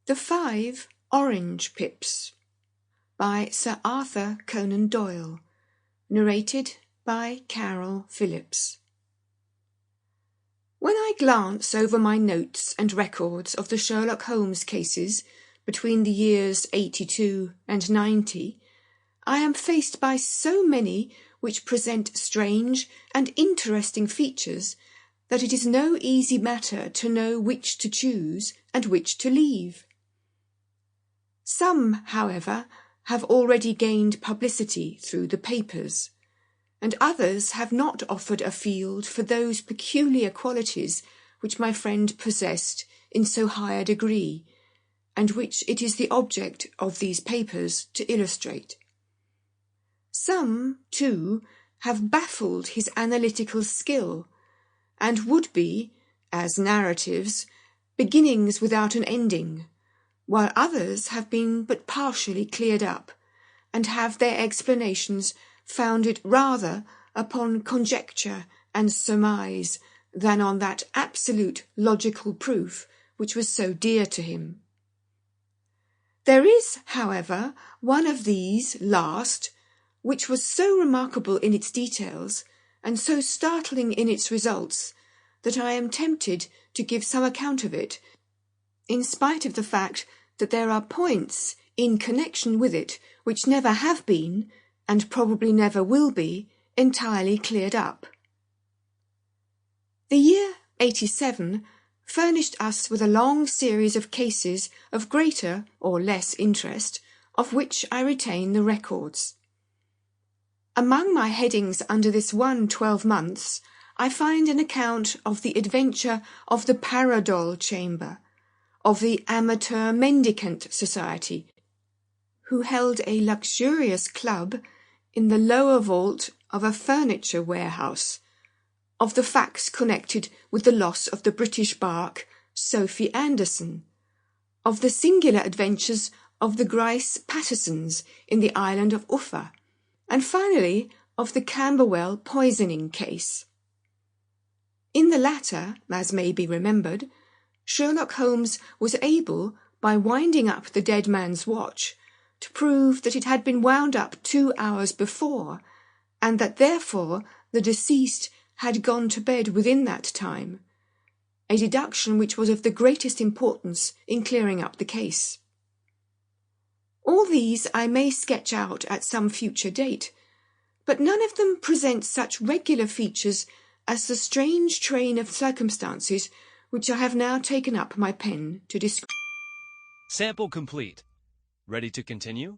The 5 Orange Pips by Sir Arthur Conan Doyle. Narrated by Carol Phillips. When I glance over my notes and records of the Sherlock Holmes cases between the years 82 and 90, I am faced by so many which present strange and interesting features that it is no easy matter to know which to choose and which to leave. Some, however, have already gained publicity through the papers, and others have not offered a field for those peculiar qualities which my friend possessed in so high a degree, and which it is the object of these papers to illustrate. Some, too, have baffled his analytical skill, and would be, as narratives, beginnings without an ending, while others have been but partially cleared up, and have their explanations founded rather upon conjecture and surmise than on that absolute logical proof which was so dear to him. There is, however, one of these last, which was so remarkable in its details, and so startling in its results, that I am tempted to give some account of it, in spite of the fact that there are points in connection with it which never have been, and probably never will be, entirely cleared up. The year 87 furnished us with a long series of cases of greater or less interest, of which I retain the records. Among my headings under this one 12 months, I find an account of the adventure of the Paradol Chamber, of the Amateur Mendicant Society, who held a luxurious club in the lower vault of a furniture warehouse, of the facts connected with the loss of the British bark Sophie Anderson, of the singular adventures of the Grice Pattersons in the island of Uffa, and finally of the Camberwell poisoning case. In the latter, as may be remembered, Sherlock Holmes was able, by winding up the dead man's watch, to prove that it had been wound up 2 hours before, and that therefore the deceased had gone to bed within that time, a deduction which was of the greatest importance in clearing up the case. All these I may sketch out at some future date, but none of them present such regular features as the strange train of circumstances which I have now taken up my pen to describe. Sample complete. Ready to continue?